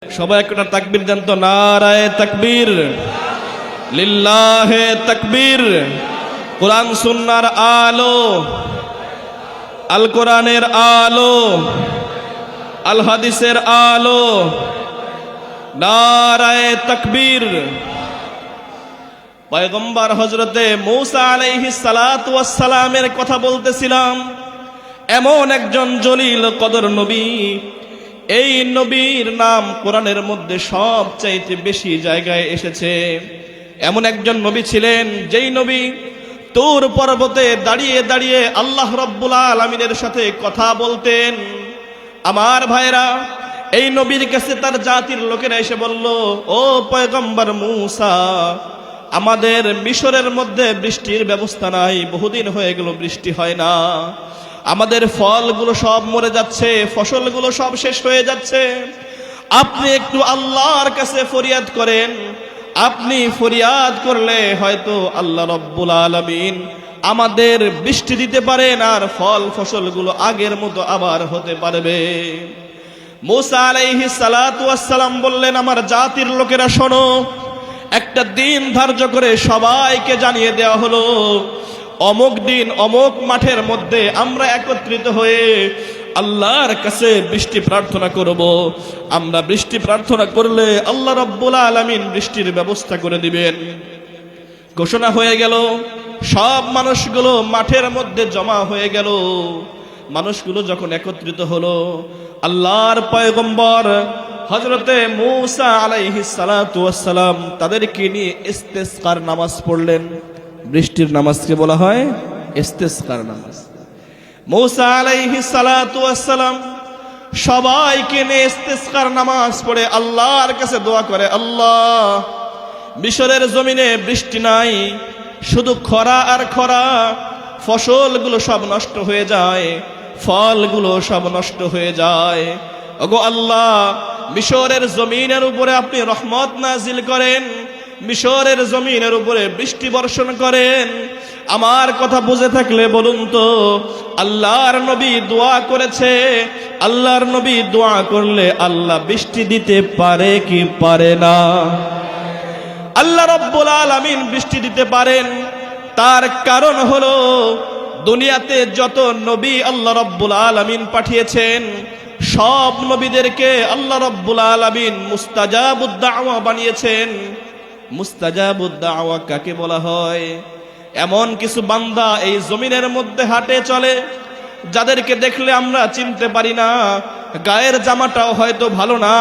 সবাই একটা তাকবীর দেন তো, নারায়ে তাকবীর, লিল্লাহে তাকবীর। কোরআন সুন্নাহর আলো, আল কোরআনের আলো, আল হাদিসের আলো, নারায়ে তাকবীর। পয়গম্বর হযরতে মূসা আলাইহিস সালাতু ওয়াস সালামের কথা বলতেছিলাম। এমন একজন জলিল কদর নবী, এই নবীর নাম কোরআনের মধ্যে সবচাইতে বেশি জায়গায় এসেছে। এমন একজন নবী ছিলেন যেই নবী তুর পর্বতে দাঁড়িয়ে দাঁড়িয়ে আল্লাহ রাব্বুল আলামিনের সাথে কথা বলতেন। আমার ভাইরা, এই নবীর কাছে তার জাতির লোকেরা এসে বলল, ও পয়গম্বর মূসা, আমাদের মিশরের মধ্যে বৃষ্টির ব্যবস্থা নাই, বহুদিন হয়ে গেল বৃষ্টি হয় না, আমাদের ফলগুলো সব মরে যাচ্ছে, ফসলগুলো সব শেষ হয়ে যাচ্ছে, আপনি একটু আল্লাহর কাছে ফরিয়াদ করেন। আপনি ফরিয়াদ করলে হয়তো আল্লাহ রাব্বুল আলামিন আমাদের বৃষ্টি দিতে পারেন, আর ফল ফসলগুলো আগের মতো আবার হতে পারবে। মূসা আলাইহিস সালাতু ওয়াস সালাম বললেন, আমার জাতির লোকেরা শোনো, একটা দিন ধার্য করে সবাইকে জানিয়ে দেওয়া হলো, অমুক দিন অমুক মাঠের মধ্যে আমরা একত্রিত হয়ে আল্লাহর কাছে বৃষ্টি প্রার্থনা করব। আমরা বৃষ্টি প্রার্থনা করলে আল্লাহ রাব্বুল আলামিন বৃষ্টির ব্যবস্থা করে দিবেন। ঘোষণা হয়ে গেল, সব মানুষগুলো মাঠের মধ্যে জমা হয়ে গেল। মানুষগুলো যখন একত্রিত হলো, আল্লাহর পয়গম্বর হযরতে মূসা আলাইহিস সালাতু ওয়াস সালাম তাদেরকে নিয়ে ইস্তেসকার নামাজ পড়লেন। বৃষ্টির নামাজকে বলা হয় ইস্তেসকার নামাজ। মূসা আলাইহিস সালাতু ওয়াস সালাম সবাইকে নিয়ে ইস্তেসকার নামাজ পড়ে আল্লাহর কাছে দোয়া করে, আল্লাহ, মিশরের জমিনে বৃষ্টি নাই, শুধু খরা আর খরা, ফসলগুলো সব নষ্ট হয়ে যায়, ফলগুলো সব নষ্ট হয়ে যায়। ওগো আল্লাহ, মিশরের জমিনের উপরে আপনি রহমত নাজিল করেন, মিশরের জমিনের উপরে বৃষ্টি বর্ষণ করেন। আমার কথা বুঝে থাকলে বলুন তো, আল্লাহর নবী দোয়া করেছে, আল্লাহর নবী দোয়া করলে আল্লাহ বৃষ্টি দিতে পারে কি পারে না? আল্লাহ রাব্বুল আলামিন বৃষ্টি দিতে পারেন। তার কারণ হলো, দুনিয়াতে যত নবী আল্লাহ রাব্বুল আলামিন পাঠিয়েছেন, সব নবীদেরকে আল্লাহ রাব্বুল আলামিন মুস্তাজাবুদ দাওয়া বানিয়েছেন। মুস্তাজাবুদ দাওয়া কাকে বলা হয়? এমন কিছু বান্দা এই জমিনের মধ্যে হাঁটে চলে, যাদেরকে দেখলে আমরা চিনতে পারি না, গায়ের জামাটাও হয়তো ভালো না,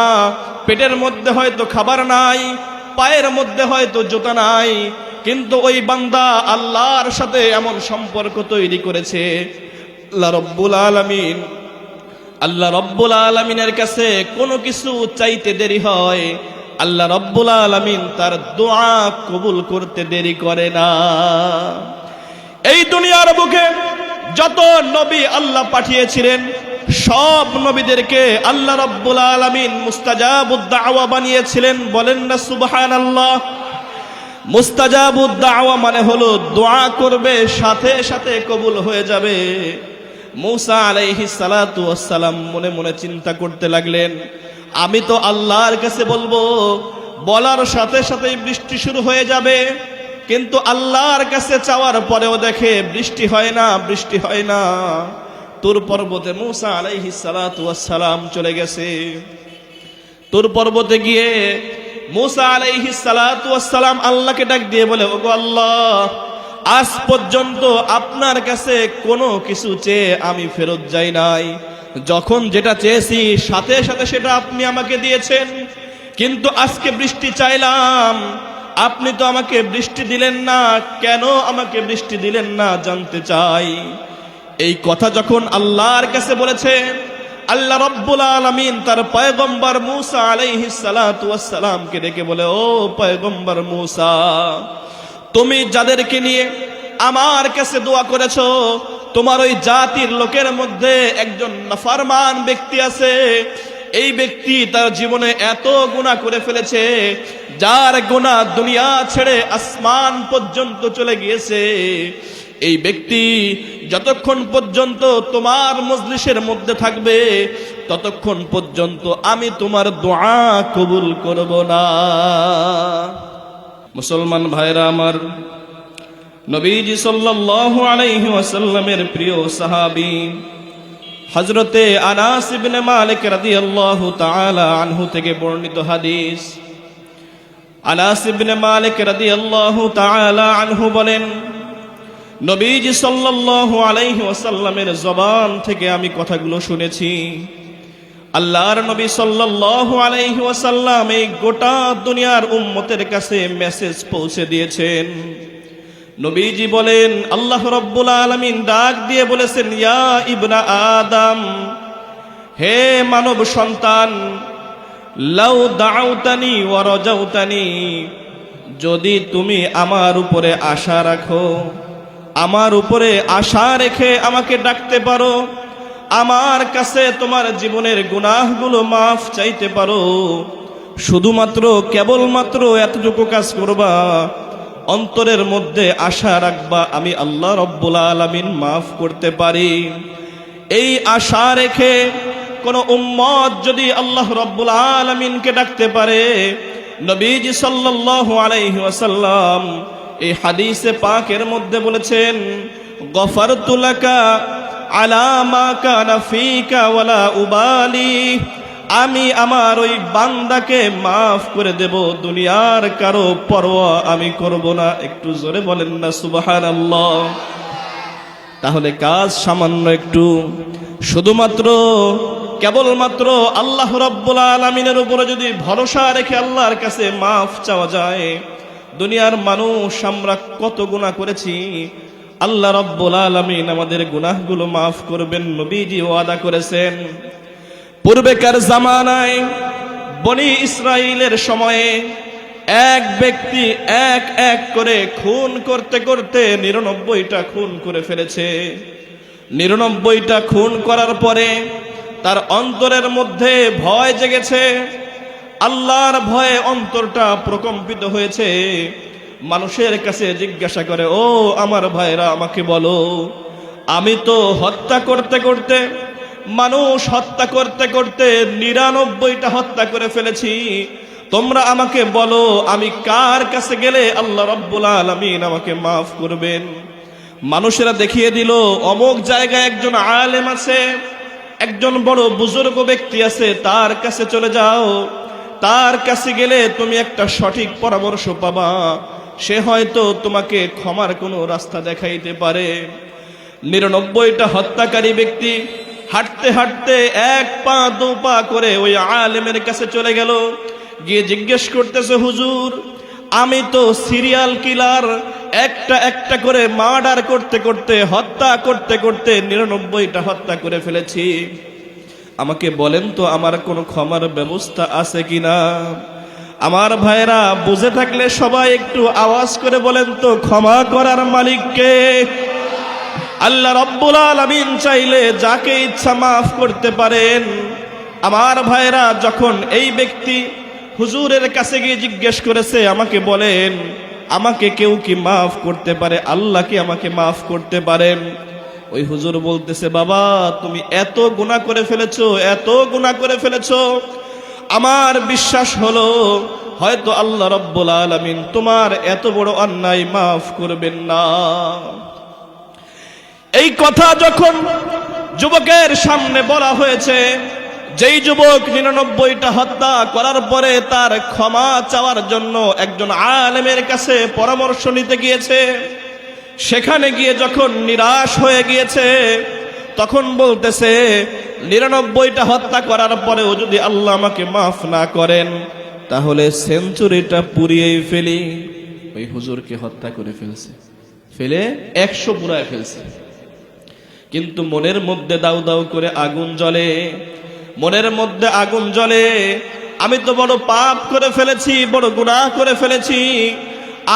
পেটের মধ্যে হয়তো খাবার নাই, পায়ের মধ্যে হয়তো জুতা নাই, কিন্তু ওই বান্দা আল্লাহর সাথে এমন সম্পর্ক তৈরি করেছে, আল্লাহ রাব্বুল আলামিনের কাছে কোনো কিছু চাইতে দেরি হয়, আল্লাহ রাব্বুল আলামিন তার দোয়া কবুল করতে দেরি করে না। এই দুনিয়ার বুকে যত নবী আল্লাহ পাঠিয়েছিলেন, সব নবীদেরকে আল্লাহ রাব্বুল আলামিন মুস্তাজাবুদ দাওয়া বানিয়েছিলেন। বলেন না সুবহানাল্লাহ। মুস্তাজাবুদ দাওয়া মানে হলো দোয়া করবে, সাথে সাথে কবুল হয়ে যাবে। মূসা আলাইহিস সালাতু ওয়াস সালাম মনে মনে চিন্তা করতে লাগলেন, আমি তো আল্লাহর কাছে বলবো, বলার সাথে সাথেই বৃষ্টি শুরু হয়ে যাবে, কিন্তু আল্লাহর কাছে চাওয়ার পরেও দেখে বৃষ্টি হয় না, বৃষ্টি হয় না। তুর পর্বতে মূসা আলাইহিস সালাতু ওয়াস সালাম চলে গেছে। তুর পর্বতে গিয়ে মূসা আলাইহিস সালাতু ওয়াস সালাম আল্লাহকে ডাক দিয়ে বলে, ওগো আল্লাহ, আজ পর্যন্ত আপনার কাছে কোনো কিছু চেয়ে আমি ফেরত যাই নাই, যখন যেটা চেয়েছি সাথে সাথে সেটা আপনি আমাকে দিয়েছেন, কিন্তু আজকে বৃষ্টি চাইলাম, আপনি তো আমাকে বৃষ্টি দিলেন না, কেন আমাকে বৃষ্টি দিলেন না জানতে চাই। এই কথা যখন আল্লাহর কাছে বলেছেন, আল্লাহ রাব্বুল আলামিন তার পয়গম্বর মূসা আলাইহিস সালাতু ওয়াস সালামকে ডেকে বলে, ও পয়গম্বর মূসা, তুমি যাদেরকে নিয়ে আমার কাছে দোয়া করেছো, তোমার ওই জাতির লোকের মধ্যে একজন নাফরমান ব্যক্তি আছে। এই ব্যক্তি তার জীবনে এত গুনাহ করে ফেলেছে, যার গুনাহ দুনিয়া ছেড়ে আসমান পর্যন্ত চলে গিয়েছে। এই ব্যক্তি যতক্ষণ পর্যন্ত তোমার মজলিসের মধ্যে থাকবে ততক্ষণ পর্যন্ত আমি তোমার দোয়া কবুল করব না। মুসলমান ভাইরা আমার, নবীজি সাল্লাল্লাহু আলাইহি ওয়াসাল্লামের প্রিয় সাহাবী হযরতে আনাস ইবনে মালিক রাদিয়াল্লাহু তাআলা আনহু থেকে বর্ণিত হাদিস। আনাস ইবনে মালিক রাদিয়াল্লাহু তাআলা আনহু বলেন, নবীজি সাল্লাল্লাহু আলাইহি ওয়াসাল্লামের জবান থেকে আমি কথাগুলো শুনেছি। আল্লাহর নবী সাল্লাল্লাহু আলাইহি ওয়াসাল্লাম এই গোটা দুনিয়ার উম্মতের কাছে মেসেজ পৌঁছে দিয়েছেন। নবীজি বলেন, আল্লাহ রাব্বুল আলামিন ডাক দিয়ে বলেছেন, ইয়া ইবনা আদম, হে মানব সন্তান, লাউ দাউতানি ওয়া রাজাউতানি, যদি তুমি আমার উপরে আশা রাখো, আমার উপরে আশা রেখে আমাকে ডাকতে পারো, আমার কাছে তোমার জীবনের গুনাহগুলো মাফ চাইতে পারো, শুধুমাত্র কেবলমাত্র এতটুকু কাজ করবা, অন্তরের মধ্যে আশা রাখবা আমি আল্লাহ রব্বুল আলামিন মাফ করতে পারি। এই আশা রেখে কোন উম্মত যদি আল্লাহ রব্বুল আলামিনকে ডাকতে পারে, নবীজি সাল্লাল্লাহু আলাইহি ওয়াসাল্লাম এই হাদিসে পাকের মধ্যে বলেছেন, গফারতু লাকা আলা মা কানা ফিকা ওয়ালা উবালি, আমি আমার ওই বান্দাকে মাফ করে দেব, দুনিয়ার কারো পরোয়া আমি করব না। একটু জোরে বলেন না সুবহানাল্লাহ। তাহলে কাজ সামান্য একটু, শুধুমাত্র কেবলমাত্র আল্লাহ রাব্বুল আলামিনের উপরে যদি ভরসা রেখে আল্লাহর কাছে মাফ চাওয়া যায়, দুনিয়ার মানুষ আমরা কত গুনাহ করেছি, আল্লাহ রাব্বুল আলামিন আমাদের গুনাহগুলো মাফ করবেন। নবীজি ওয়াদা করেছেন। পূর্বেকার জামানায় বনি ইসরাইলের সময়ে এক ব্যক্তি এক এক করে খুন করতে করতে 99টা খুন করে ফেলেছে। 99টা খুন করার পরে তার অন্তরের মধ্যে ভয় জেগেছে, আল্লাহর ভয়ে অন্তরটা প্রকম্পিত হয়েছে। মানুষের কাছে জিজ্ঞাসা করে, ও আমার ভাইরা আমাকে বলো, আমি তো হত্যা করতে করতে, মানুষ হত্যা করতে করতে 99টা হত্যা করে ফেলেছি, তোমরা আমাকে বলো আমি কার কাছে গেলে আল্লাহ রাব্বুল আলামিন আমাকে মাফ করবেন। মানুষেরা দেখিয়ে দিল, অমুক জায়গায় একজন আলেম আছে, একজন বড় বুজুর্গ ব্যক্তি আছে, তার কাছে চলে যাও, তার কাছে গেলে তুমি একটা সঠিক পরামর্শ পাবা, সে হয়তো তোমাকে ক্ষমার কোনো রাস্তা দেখাইতে পারে। 99টা হত্যাকারী ব্যক্তি হাঁটতে হাঁটতে এক পা দু পা করে ওই আলেমের কাছে চলে গেল, গিয়ে জিজ্ঞেস করতেছে, হুজুর আমি তো সিরিয়াল কিলার, একটা একটা করে মার্ডার করতে করতে, হত্যা করতে করতে 99টা হত্যা করে ফেলেছি, আমাকে বলেন তো আমার কোনো ক্ষমার ব্যবস্থা আছে কিনা। আমার ভাইরা বুঝে থাকলে সবাই একটু আওয়াজ করে বলেন তো, ক্ষমা করার মালিক কে? আল্লাহ রাব্বুল আলামিন চাইলে যাকে ইচ্ছা মাফ করতে পারেন। আমার ভাইরা যখন এই ব্যক্তি হুজুরের কাছে গিয়ে জিজ্ঞেস করেছে, আমাকে বলেন আমাকে কেউ কি মাফ করতে পারে, আল্লাহ কি আমাকে মাফ করতে পারেন? ওই হুজুর বলতেছে, বাবা তুমি এত গুনাহ করে ফেলেছো, এত গুনাহ করে ফেলেছো, আমার বিশ্বাস হলো হয়তো আল্লাহ রাব্বুল আলামিন তোমার এত বড় অন্যায় মাফ করবেন না। এই কথা যখন যুবকের সামনে বলা হয়েছে, যেই যুবক 99টা হত্যা করার পরে তার ক্ষমা চাওয়ার জন্য একজন আলেমের কাছে পরামর্শ নিতে গিয়েছে, সেখানে গিয়ে যখন নিরাশ হয়ে গিয়েছে, তখন বলতেছে 99টা হত্যা করার পরেও যদি আল্লাহ আমাকে মাফ না করেন তাহলে সেঞ্চুরিটা পুড়িয়েই ফেলি। ওই হুজুরকে হত্যা করে ফেলছে, ফেলে 100 পুরায় ফেলছে, কিন্তু মনের মধ্যে দাউ দাউ করে আগুন জ্বলে, মনের মধ্যে আগুন জ্বলে, আমি তো বড় পাপ করে ফেলেছি, বড় গুনাহ করে ফেলেছি,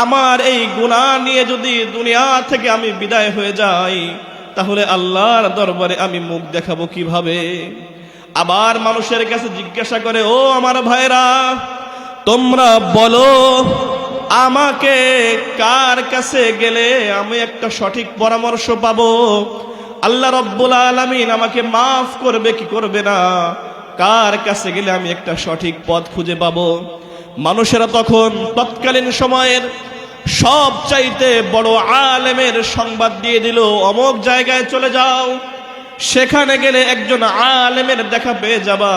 আমার এই গুনাহ নিয়ে যদি দুনিয়া থেকে আমি বিদায় হয়ে যাই তাহলে আল্লাহর দরবারে আমি মুখ দেখাবো কিভাবে। আবার মানুষের কাছে জিজ্ঞাসা করে, ও আমার ভাইরা তোমরা বলো আমাকে কার কাছে গেলে আমি একটা সঠিক পরামর্শ পাবো? আল্লাহ রাব্বুল আলামিন আমাকে মাফ করবে কি করবে না? কার কাছে গেলে আমি একটা সঠিক পথ খুঁজে পাবো? মানুষেরা তখন তৎকালীন সময়ের সবচাইতে বড় আলেমের সংবাদ দিয়ে দিল, অমুক জায়গায় চলে যাও, সেখানে গেলে একজন আলেমের দেখা পেয়ে যাবা,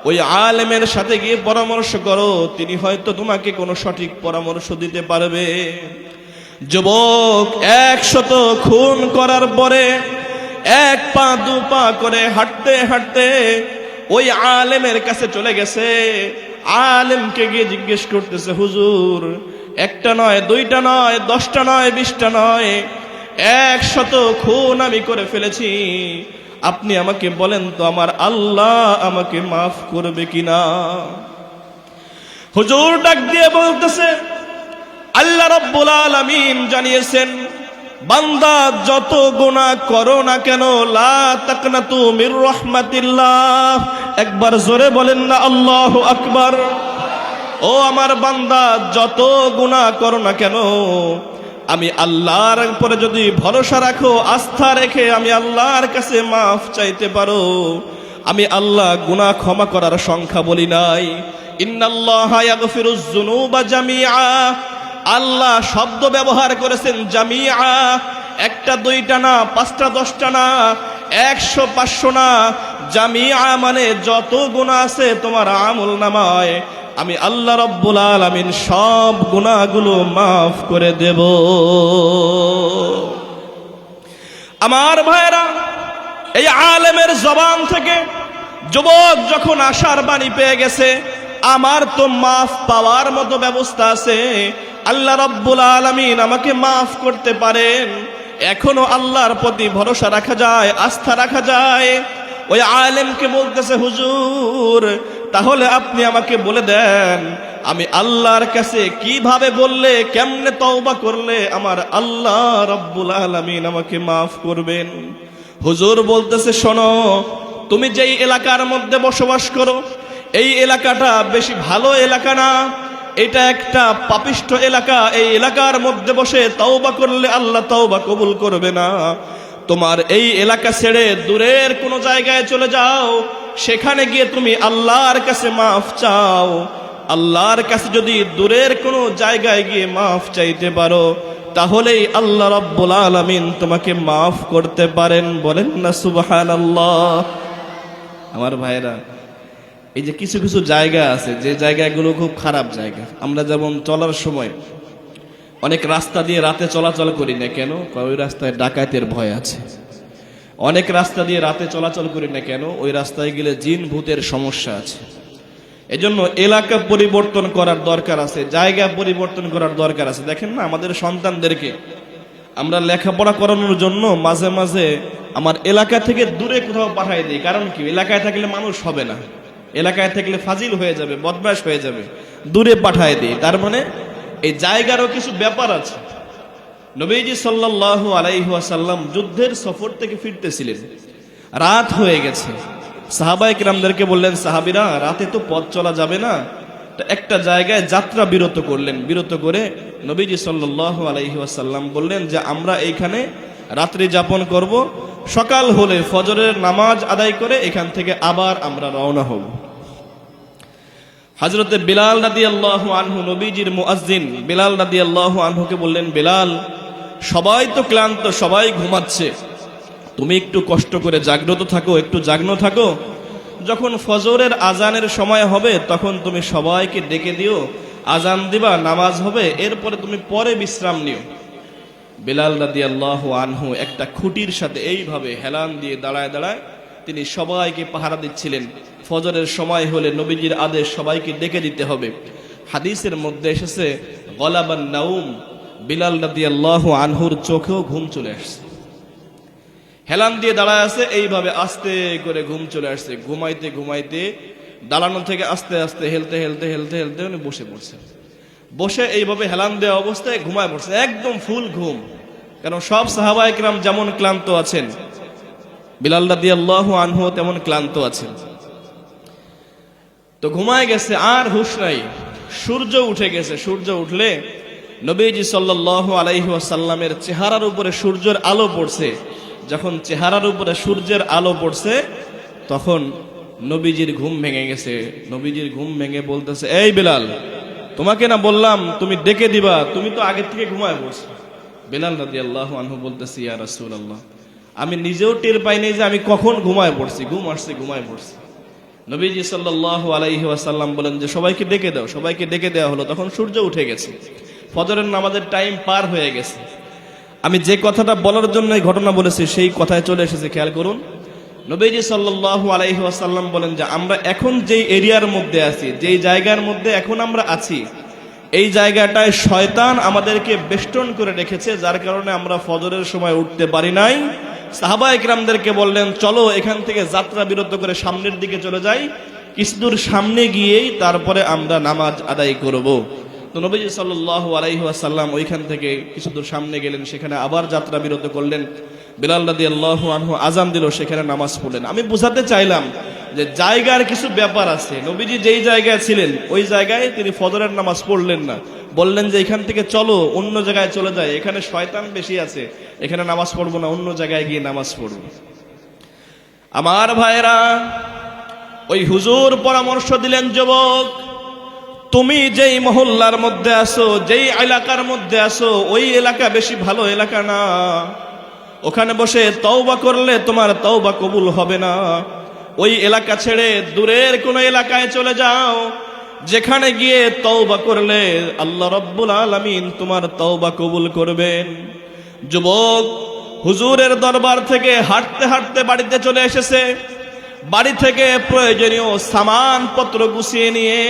ওই আলেমের সাথে গিয়ে পরামর্শ করো, তিনি হয়তো তোমাকে কোনো সঠিক পরামর্শ দিতে পারবে। যুবক 100 খুন করার পরে 1 পা 2 পা করে হাঁটতে হাঁটতে ওই আলেমের কাছে চলে গেছে। আলেমকে গিয়ে জিজ্ঞেস করতেছে, হুজুর, 1টা নয় 2টা নয় 10টা নয় 20টা নয় 100 খুন আমি করে ফেলেছি, আপনি আমাকে বলেন তো আমার আল্লাহ আমাকে মাফ করবে কিনা? হুজুর ডাক দিয়ে বলতেছে, আল্লাহ রাব্বুল আলামিন জানিয়েছেন, বান্দা যত গুনাহ করো না কেন, লা তাকনাতু মির রাহমাতিল্লাহ। একবার জোরে বলেন না আল্লাহু আকবার। ও আমার বান্দা, যত গুনাহ করো না কেন, আমি আল্লাহর উপরে যদি ভরসা রাখো, আস্থা রেখে আমি আল্লাহর কাছে মাফ চাইতে পারো, আমি আল্লাহ গুনাহ ক্ষমা করার সংখ্যা বলি নাই। ইন্নাল্লাহা ইয়াগফিরুজ যুনুবা জামিআ। আল্লাহ শব্দ ব্যবহার করেছেন জামিআ, 1টা 2টা না, 5টা 10টা না, 100 500 না, জামিআ মানে যত গুনাহ আছে তোমার আমল নামায়, আমি আল্লাহ রাব্বুল আলামিন সব গুনাহগুলো মাফ করে দেব। আমার ভাইরা, এই আলেমের জবান থেকে যুবক যখন আশার বাণী পেয়ে গেছে, আমার তো মাফ পাওয়ার মতো ব্যবস্থা আছে, আল্লাহ রাব্বুল আলামিন আমাকে মাফ করতে পারেন, এখনো আল্লাহর প্রতি ভরসা রাখা যায়, আস্থা রাখা যায়। ওই আলেমকে বলতেছে, হুজুর, তাহলে আপনি আমাকে বলে দেন, আমি আল্লাহর কাছে কিভাবে বললে, কেমনে তওবা করলে আমার আল্লাহ রাব্বুল আলামিন আমাকে মাফ করবেন? হুজুর বলতেছে, শোনো, তুমি যেই এলাকার মধ্যে বসবাস করো, এই এলাকাটা বেশি ভালো এলাকা না, এটা একটা পাপিষ্ঠ এলাকা। এই এলাকার মধ্যে বসে তওবা করলে আল্লাহ তওবা কবুল করবে না। তোমার এই এলাকা ছেড়ে দূরের কোনো জায়গায় চলে যাও, সেখানে গিয়ে তুমি আল্লাহর কাছে মাফ চাও। আল্লাহর কাছে যদি দূরের কোনো জায়গায় গিয়ে মাফ চাইতে পারো, তাহলেই আল্লাহ রাব্বুল আলামিন তোমাকে মাফ করতে পারেন। বলেন না সুবহানাল্লাহ। আমার ভাইরা, এই যে কিছু কিছু জায়গা আছে, যে জায়গাগুলো খুব খারাপ জায়গা, আমরা যেমন চলার সময় অনেক রাস্তা দিয়ে রাতে চলাচল করি না কেন? ওই রাস্তায় ডাকাতের ভয় আছে। অনেক রাস্তা দিয়ে রাতে চলাচল করি না কেন? ওই রাস্তায় গেলে জিন ভূতের সমস্যা আছে। এজন্য এলাকা পরিবর্তন করার দরকার আছে, জায়গা পরিবর্তন করার দরকার আছে। দেখেন না, আমাদের সন্তানদেরকে আমরা লেখাপড়া করানোর জন্য মাঝে মাঝে আমার এলাকা থেকে দূরে কোথাও পাঠাই দিই। কারণ কি? এলাকায় থাকলে মানুষ হবে না, এলাকায় থাকলে ফাজিল হয়ে যাবে, বদমাশ হয়ে যাবে, দূরে পাঠায় দিই। তার মানে এই জায়গারও কিছু ব্যাপার আছে। নবীজি সাল্লাল্লাহু আলাইহি ওয়াসাল্লাম যুদ্ধের সফর থেকে ফিরতেছিলেন, রাত হয়ে গেছে। সাহাবায়ে কিরামদেরকে বললেন, সাহাবীরা, রাতে তো পথ চলা যাবে না, তো একটা জায়গায় যাত্রা বিরত করলেন। বিরত করে নবীজি সাল্লাল্লাহু আলাইহি ওয়াসাল্লাম বললেন যে আমরা এইখানে রাত্রি যাপন করব, সকাল হলে ফজরের নামাজ আদায় করে এখান থেকে আবার আমরা রওনা হব। হযরতে বিলাল রাদিয়াল্লাহু আনহু, নবীজির মুয়াজ্জিন বিলাল রাদিয়াল্লাহু আনহুকে বললেন, বিলাল, সবাই তো ক্লান্ত, সবাই ঘুমাচ্ছে, তুমি একটু কষ্ট করে জাগ্রত থাকো, একটু জাগ্ন থাকো। যখন ফজরের আজানের সময় হবে তখন তুমি সবাইকে ডেকে দিও, আজান দিবা, নামাজ হবে, এরপরে তুমি পরে বিশ্রাম নিও। বিলাল রাদিয়াল্লাহু আনহু একটা খুঁটির সাথে এইভাবে হেলান দিয়ে দাঁড়ায় দাঁড়ায় তিনি সবাইকে পাহারা দিচ্ছিলেন। ফজরের সময় হলে নবীজির আদেশ সবাইকে ডেকে দিতে হবে। হাদিসের মধ্যে এসেছে, গলাবান নাউম, বিলাল রাদিয়াল্লাহু আনহুর চোখেও ঘুম চলে আসছে। হেলান দিয়ে দাঁড়ায় আছে, এইভাবে আস্তে করে ঘুম চলে আসছে। ঘুমাইতে ঘুমাইতে দাঁড়ানো থেকে আস্তে আস্তে হেলতে হেলতে হেলতে হেলতে উনি বসে পড়ছে। বসে এইভাবে হেলান দেওয়া অবস্থায় ঘুমায় পড়ছে, একদম ফুল ঘুম। কারণ সব সাহাবায়ে কিরাম যেমন ক্লান্ত আছেন, বিলাল রাদিয়াল্লাহু আনহু তেমন ক্লান্ত আছেন। তো ঘুমায় গেছে, আর হুঁশ নাই। সূর্য উঠে গেছে। সূর্য উঠলে নবীজি সাল্লাল্লাহু আলাইহি ওয়াসাল্লামের চেহারার উপরে সূর্যের আলো পড়ছে। যখন চেহারার উপরে সূর্যের আলো পড়ছে তখন নবীজির ঘুম ভেঙে গেছে। নবীজির ঘুম ভেঙে বলতেছে, এই বেলাল, তোমাকে না বললাম তুমি ডেকে দিবা, তুমি তো আগে থেকে ঘুমায় পড়ছো। বেলাল রাদিয়াল্লাহু আনহু বলতেছে, ইয়া রাসূলুল্লাহ, আমি নিজেও টের পাইনি যে আমি কখন ঘুমায় পড়ছি, ঘুম আসছে ঘুমায় পড়ছি। নবীজি সাল্লাল্লাহু আলাইহি ওয়াসাল্লাম বলেন যে সবাইকে ডেকে দাও। সবাইকে ডেকে দেওয়া হলো। তখন সূর্য উঠে গেছে, ফজরের নামাজের টাইম পার হয়ে গেছে। আমি যে কথাটা বলার জন্য এই ঘটনা বলেছি সেই কথায় চলে এসেছে, খেয়াল করুন। নবীজি সাল্লাল্লাহু আলাইহি ওয়াসাল্লাম বলেন যে আমরা এখন যেই এরিয়ার মধ্যে আছি, যেই জায়গার মধ্যে এখন আমরা আছি, এই জায়গাটায় শয়তান আমাদেরকে বেষ্টন করে রেখেছে, যার কারণে আমরা ফজরের সময় উঠতে পারি নাই। সাহাবা ইকরামদেরকে বললেন, চলো এখান থেকে যাত্রা বিরত করে সামনের দিকে চলে যাই, কিছুদূর সামনে গিয়েই তারপরে আমরা নামাজ আদায় করব। তো নবীজি সাল্লাল্লাহু আলাইহি ওয়াসাল্লাম ওইখান থেকে কিছুদূর সামনে গেলেন, সেখানে আবার যাত্রা বিরত করলেন। বেলাল রাদিয়াল্লাহু আনহু আজান দিল, সেখানে নামাজ পড়লেন। আমি বোঝাতে চাইলাম যে জায়গার কিছু ব্যাপার আছে। নবীজি যেই জায়গায় ছিলেন ওই জায়গায় তিনি ফজরের নামাজ পড়লেন না, বললেন যে এখান থেকে চলো অন্য জায়গায় চলে যায়, এখানে শয়তান বেশি আছে, এখানে নামাজ পড়বো না, অন্য জায়গায় গিয়ে নামাজ পড়ব। আমার ভাইরা, ওই হুজুর পরামর্শ দিলেন, যুবক, তুমি যেই মহল্লার মধ্যে আছো, যেই এলাকার মধ্যে আছো, ওই এলাকা বেশি ভালো এলাকা না। ওখানে বসে তওবা করলে তোমার তওবা কবুল হবে না। ওই এলাকা ছেড়ে দূরের কোন এলাকায় চলে যাও, যেখানে গিয়ে তওবা করলে আল্লাহ রাব্বুল আলামিন তোমার তওবা কবুল করবেন। যুবক হুজুরের দরবার থেকে হাঁটতে হাঁটতে বাড়িতে চলে এসেছে। বাড়ি থেকে প্রয়োজনীয় সামানপত্র গুছিয়ে নিয়ে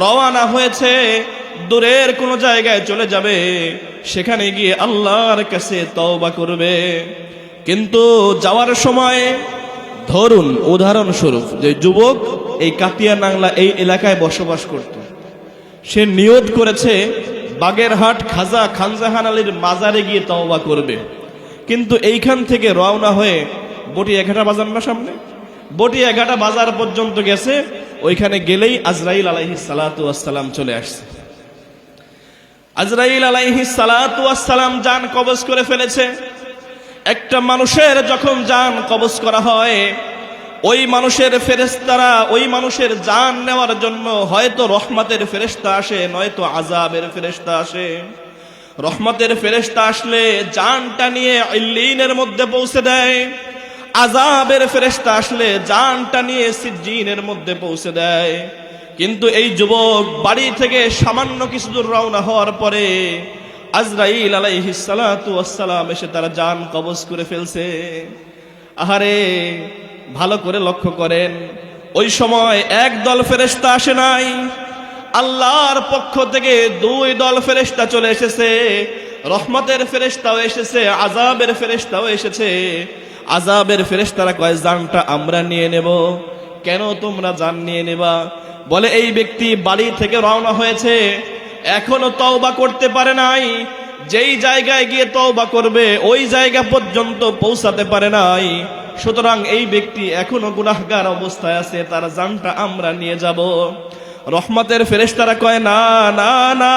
রওনা হয়েছে, দূরের কোন জায়গায় চলে যাবে, সেখানে গিয়ে আল্লাহর কাছে তওবা করবে। কিন্তু যাওয়ার সময়, ধরুন উদাহরণস্বরূপ, যে যুবক এই কাতিয়া নাংলা এই এলাকায় বসবাস করত, সে নিয়ত করেছে বাগেরহাট খাজা খানজাহান আলীর মাজারে গিয়ে তওবা করবে। কিন্তু এইখান থেকে রওনা হয়ে বটিয়াঘাটা বাজার না সামনে, বটিয়াঘাটা বাজার পর্যন্ত গেছে। ওইখানে গেলেই আজরাইল আলাইহিস সালাতু ওয়াস সালাম চলে আসছে। আজরাইল আলাইহিস সালাতু ওয়াস সালাম জান কবজ করে ফেলেছে। একটা মানুষের যখন জান কবজ করা হয়, ওই মানুষের ফেরেশতারা ওই মানুষের জান নেওয়ার জন্য হয়তো রহমতের ফেরেশতা আসে, নয়তো আযাবের ফেরেশতা আসে। রহমতের ফেরেশতা আসলে জানটা নিয়ে ইল্লিনের মধ্যে পৌঁছে দেয়, আযাবের ফেরেশতা আসলে জানটা নিয়ে সিজ্জিনের মধ্যে পৌঁছে দেয়। কিন্তু এই যুবক বাড়ি থেকে সামান্য কিছু দূর রওনা হওয়ার পরে আজরাইল আলাইহিস সালাতু ওয়াস সালাম এসে তার জান কবজ করে ফেলছে। আহারে, ভালো করে লক্ষ্য করেন, ওই সময় একদল ফেরেশতা আসে নাই, আল্লাহর পক্ষ থেকে দুই দল ফেরেশতা চলে এসেছে। রহমতের ফেরেশতাও এসেছে, আযাবের ফেরেশতাও এসেছে। আযাবের ফেরেশতারা কয়, জানটা আমরা নিয়ে নেব। কেন তোমরা জান নিয়ে নেবা? বলে এই ব্যক্তি বাড়ি থেকে রওনা হয়েছে, এখনো তওবা করতে পারে নাই, যেই জায়গায় গিয়ে তওবা করবে ওই জায়গা পর্যন্ত পৌঁছাতে পারে নাই, সুতরাং এই ব্যক্তি এখনো গুনাহগার অবস্থায় আছে, তার জানটা আমরা নিয়ে যাব। রহমতের ফেরেশতারা কয়, না না না,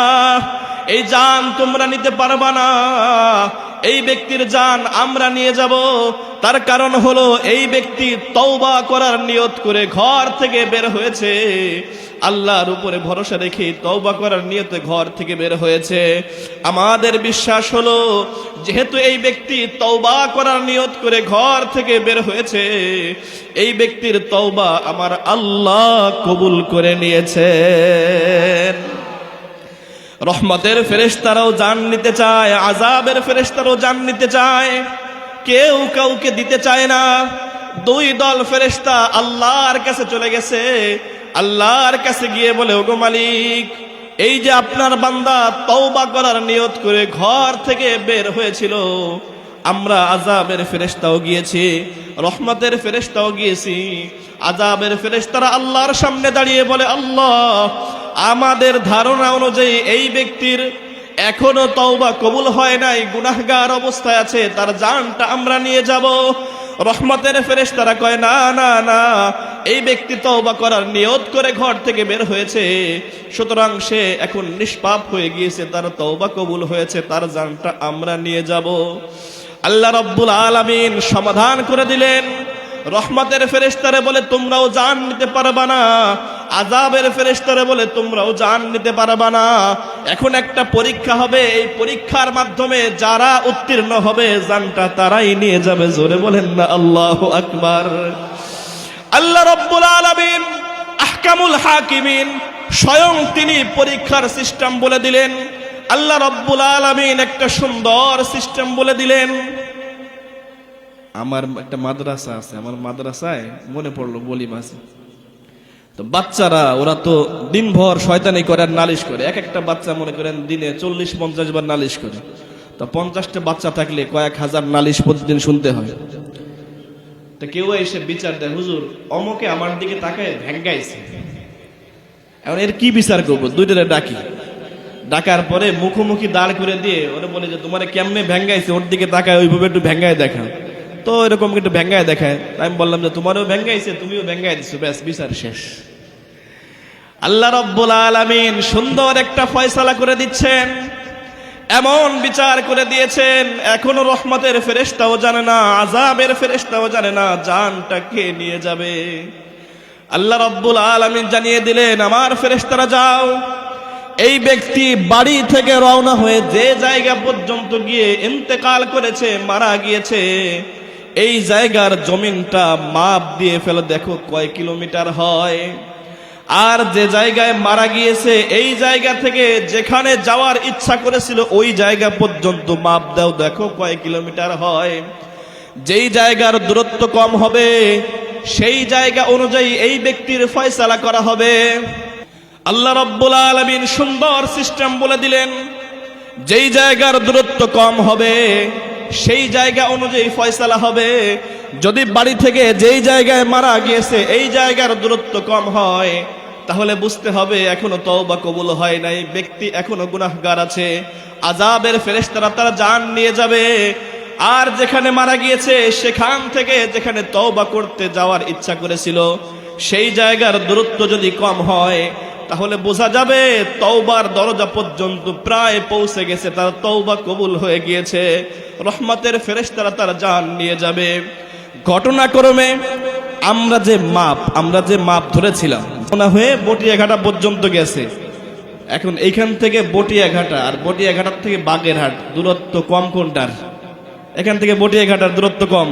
এই জান তোমরা নিতে পারবা না, এই ব্যক্তির জান আমরা নিয়ে যাব। তার কারণ হলো এই ব্যক্তি তওবা করার নিয়ত করে ঘর থেকে বের হয়েছে, আল্লাহর উপরে ভরসা রেখে তওবা করার নিয়তে ঘর থেকে বের হয়েছে। আমাদের বিশ্বাস হলো যেহেতু এই ব্যক্তি তওবা করার নিয়ত করে ঘর থেকে বের হয়েছে, এই ব্যক্তির তওবা আমার আল্লাহ কবুল করে নিয়েছেন। রহমতের ফেরেশতারাও জান নিতে চায়, আযাবের ফেরেশতারাও জান নিতে চায়, কেউ কাউকে দিতে চায় না। দুই দল ফেরেশতা আল্লাহর কাছে চলে গেছে। আল্লাহর কাছে গিয়ে বলে, ওগো মালিক, এই যে আপনার বান্দা তওবা করার নিয়ত করে ঘর থেকে বের হয়েছিল, আমরা আযাবের ফেরেশতাও গিয়েছি, রহমতের ফেরেশতাও গিয়েছি। আযাবের ফেরেশতারা আল্লাহর সামনে দাঁড়িয়ে বলে, আল্লাহ, আমাদের ধারণা অনুযায়ী এই ব্যক্তির এখনো তওবা কবুল হয় নাই, গুনাহগার অবস্থায় আছে, তার জানটা আমরা নিয়ে যাব। রহমতের ফেরেশতারা কয়, না না না, এই ব্যক্তি তওবা করার নিয়ত করে ঘর থেকে বের হয়েছে, সুতরাং সে এখন নিষ্পাপ হয়ে গিয়েছে, তার তওবা কবুল হয়েছে, তার জানটা আমরা নিয়ে যাব। আল্লাহ রাব্বুল আলামিন সমাধান করে দিলেন। রহমতের ফেরেশতারে বলে তোমরাও জান নিতে পারবা না, আযাবের ফেরেশতারে বলে তোমরাও জান নিতে পারবা না। এখন একটা পরীক্ষা হবে, এই পরীক্ষার মাধ্যমে যারা উত্তীর্ণ হবে জানটা তারাই নিয়ে যাবে। জোরে বলেন না আল্লাহু আকবার। আল্লাহ রাব্বুল আলামিন আহকামুল হাকিমিন, স্বয়ং তিনি পরীক্ষার সিস্টেম বলে দিলেন। আল্লাহ রাব্বুল আলামিন একটা সুন্দর সিস্টেম বলে দিলেন। আমার একটা মাদ্রাসা আছে, আমার মাদ্রাসায় মনে পড়লো বলি মাসে, তো বাচ্চারা ওরা তো দিনভর শয়তানি করে আর নালিশ করে। এক একটা বাচ্চা মনে করেন দিনে 40-50 বার নালিশ করে। তো 50টা বাচ্চা থাকলে কয়েক হাজার নালিশ প্রতিদিন শুনতে হয়। তো কেউ এসে বিচার দেয়, হুজুর অমুকে আমার দিকে তাকায় ভেঙ্গাইছে, এখন এর কি বিচার করবো? দুইটারে ডাকি, ডাকার পরে মুখোমুখি দাঁড় করে দিয়ে ওরা বলে যে তোমার কেমনে ভেঙ্গাইছে, ওর দিকে তাকায় ওইভাবে একটু ভেঙ্গায় দেখা। তো এরকম একটু ভেঙ্গায় দেখায়। আমি বললাম যে তোমারও ভেঙ্গাইছে, তুমিও ভেঙ্গায় দিছো, ব্যাস বিচার শেষ। আল্লাহ রাব্বুল আলামিন সুন্দর একটা ফয়সালা করে দিচ্ছেন, এমন বিচার করে দিয়েছেন, এখনো রহমতের ফেরেশতাও জানে না, আযাবের ফেরেশতাও জানে না জানটা কে নিয়ে যাবে। আল্লাহ রাব্বুল আলামিন জানিয়ে দিলেন, আমার ফেরেশতারা যাও, এই ব্যক্তি বাড়ি থেকে রওনা হয়ে যে জায়গা পর্যন্ত গিয়ে ইন্তেকাল করেছে, মারা গিয়েছে, এই জায়গার জমিনটা মাপ দিয়ে ফেলো, দেখো কয় কিলোমিটার হয়। আর যে জায়গায় মারা গিয়েছে এই জায়গা থেকে যেখানে যাওয়ার ইচ্ছা করেছিল ওই জায়গা পর্যন্ত মাপ দাও, দেখো কয় কিলোমিটার হয়। যেই জায়গার দূরত্ব কম হবে সেই জায়গা অনুযায়ী এই ব্যক্তির ফয়সালা করা হবে। আল্লাহ রাব্বুল আলামিন সুন্দর সিস্টেম বলে দিলেন, যেই জায়গার দূরত্ব কম হবে সেই জায়গা অনুযায়ী ফয়সালা হবে। যদি বাড়ি থেকে যেই জায়গায় মারা গিয়েছে এই জায়গার দূরত্ব কম হয়, তাহলে বুঝতে হবে এখনো তওবা কবুল হয় নাই, ব্যক্তি এখনো গুনাহগার আছে, আযাবের ফেরেশতারা তার জান নিয়ে যাবে। আর যেখানে মারা গিয়েছে সেখান থেকে যেখানে তওবা করতে যাওয়ার ইচ্ছা করেছিল সেই জায়গার দূরত্ব যদি কম হয়, তাহলে বোঝা যাবে তওবার দরজা পর্যন্ত প্রায় পৌঁছে গেছে, তার তওবা কবুল হয়ে গিয়েছে, রহমতের ফেরেশতারা তার জান নিয়ে যাবে। ঘটনাক্রমে আমরা যে মাপ ধরেছিলাম না হয়ে বটিয়াঘাটা পর্যন্ত গেছে। এখন এইখান থেকে বটিয়াঘাটা আর বটিয়াঘাটার থেকে বাগেরহাট দূরত্ব কম কোনটার? এখান থেকে বটিয়াঘাটার দূরত্ব কম।